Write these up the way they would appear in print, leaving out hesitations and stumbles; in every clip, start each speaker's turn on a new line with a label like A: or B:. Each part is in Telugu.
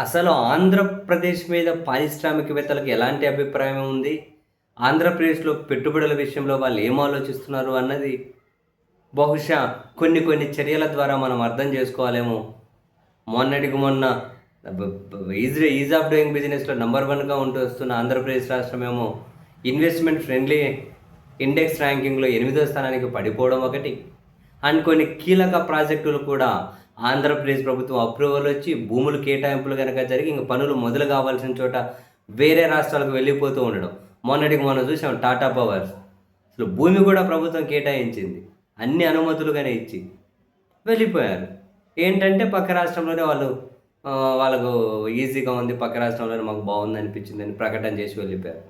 A: అసలు ఆంధ్రప్రదేశ్ మీద పారిశ్రామికవేత్తలకు ఎలాంటి అభిప్రాయం ఉంది? ఆంధ్రప్రదేశ్‌లో పెట్టుబడుల విషయంలో వాళ్ళు ఏం ఆలోచిస్తున్నారు అన్నది బహుశా కొన్ని కొన్ని చర్యల ద్వారా మనం అర్థం చేసుకోవాలేమో. మొన్నటికి మొన్న బ్ బ్ ఈజ్ ఆఫ్ డూయింగ్ బిజినెస్‌లో నంబర్ 1గా ఉంటూ వస్తున్న ఆంధ్రప్రదేశ్ రాష్ట్రమేమో ఇన్వెస్ట్‌మెంట్ ఫ్రెండ్లీ ఇండెక్స్ ర్యాంకింగ్‌లో 8దో స్థానానికి పడిపోవడం ఒకటి. అండ్ కొన్ని కీలక ప్రాజెక్టులు కూడా ఆంధ్రప్రదేశ్ ప్రభుత్వం అప్రూవల్ వచ్చి భూములు కేటాయింపులు గనక జరిగి ఇంక పనులు మొదలు కావాల్సిన చోట వేరే రాష్ట్రాలకు వెళ్ళిపోతూ ఉండడం. మొన్నటికి మొన్న చూసాం టాటా పవర్స్. అసలు భూమి కూడా ప్రభుత్వం కేటాయించింది. అన్ని అనుమతులుగానే ఇచ్చి వెళ్ళిపోయారు. ఏంటంటే పక్క రాష్ట్రంలోనే వాళ్ళకు ఈజీగా ఉంది. పక్క రాష్ట్రంలోనే మాకు బాగుంది అనిపించిందని ప్రకటన చేసి వెళ్ళిపోయారు.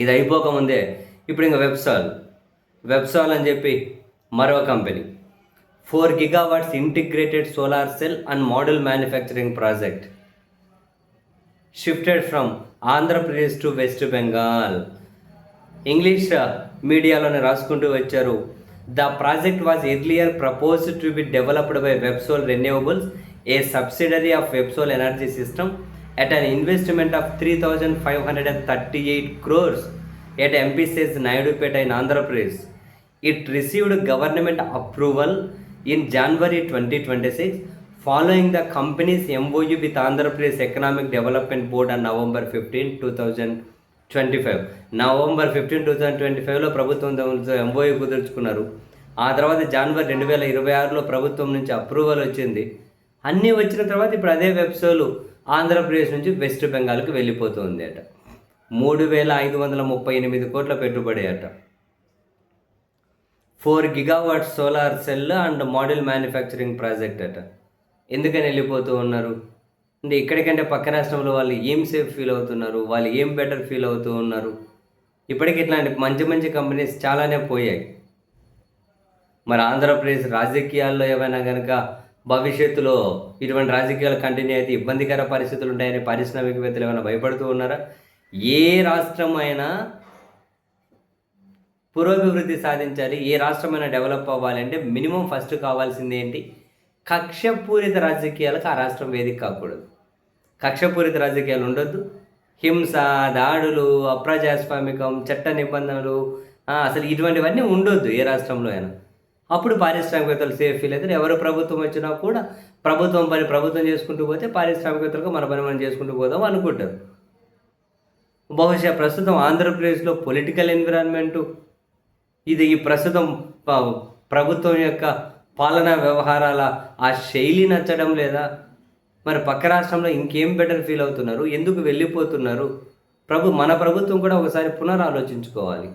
A: ఇది అయిపోకముందే ఇప్పుడు ఇంక వెబ్సాల్ అని చెప్పి మరో company 4 gigawatts integrated solar cell and module manufacturing project shifted from Andhra Pradesh to West Bengal. English మీడియాలోనే రాసుకుంటూ వచ్చారు. The project was earlier proposed to be developed by Websol renewables, a subsidiary of Websol energy system at an investment of 3,538 crores at MP says Naidupeta in Andhra Pradesh. It received government approval in January 2026 following the company's MOU with Andhra Pradesh Economic Development Board on November 15, 2025. November 15, 2025లో ప్రభుత్వంతో MOU కుదుర్చుకున్నారు. ఆ తర్వాత జనవరి 2026లో ప్రభుత్వం నుంచి అప్రూవల్ వచ్చింది. అన్నీ వచ్చిన తర్వాత ఇప్పుడు అదే వెబ్సోలు ఆంధ్రప్రదేశ్ నుంచి వెస్ట్ బెంగాల్కి వెళ్ళిపోతుంది అట. 3,538 కోట్ల పెట్టుబడి అట. 4 gigawatts solar cell and module manufacturing project అట. ఎందుకని వెళ్ళిపోతూ ఉన్నారు అంటే ఇక్కడికంటే పక్క రాష్ట్రంలో వాళ్ళు ఏం సేఫ్ ఫీల్ అవుతున్నారు, వాళ్ళు ఏం బెటర్ ఫీల్ అవుతూ ఉన్నారు. ఇప్పటికి ఇట్లాంటి మంచి మంచి కంపెనీస్ చాలానే పోయాయి. మరి ఆంధ్రప్రదేశ్ రాజకీయాల్లో ఏమైనా కనుక భవిష్యత్తులో ఇటువంటి రాజకీయాలు కంటిన్యూ అయితే ఇబ్బందికర పరిస్థితులు ఉంటాయని పారిశ్రామికవేత్తలు ఏమైనా భయపడుతూ ఉన్నారా? ఏ రాష్ట్రం అయినా పురోభివృద్ధి సాధించాలి, ఏ రాష్ట్రమైనా డెవలప్ అవ్వాలి అంటే మినిమం ఫస్ట్ కావాల్సింది ఏంటి? కక్షపూరిత రాజకీయాలకు ఆ రాష్ట్రం వేదిక కాకూడదు. కక్షపూరిత రాజకీయాలు ఉండొద్దు. హింస, దాడులు, అప్రజాస్వామికం, చట్ట నిబంధనలు అసలు ఇటువంటివన్నీ ఉండొద్దు ఏ రాష్ట్రంలో అయినా. అప్పుడు పారిశ్రామికవేత్తలు సేఫ్ ఫీల్ అవుతారు. ఎవరు ప్రభుత్వం వచ్చినా కూడా ప్రభుత్వం పని ప్రభుత్వం చేసుకుంటూ పోతే పారిశ్రామికవేత్తలకు మన పని మనం చేసుకుంటూ పోదాం అనుకుంటారు. బహుశా ప్రస్తుతం ఆంధ్రప్రదేశ్లో పొలిటికల్ ఎన్విరాన్మెంటు ఇది ఈ ప్రస్తుతం ప్రభుత్వం యొక్క పాలనా వ్యవహారాల ఆ శైలి నచ్చడం లేదా? మరి పక్క రాష్ట్రంలో ఇంకేం బెటర్ ఫీల్ అవుతున్నారు? ఎందుకు వెళ్ళిపోతున్నారు? మన ప్రభుత్వం కూడా ఒకసారి పునరాలోచించుకోవాలి.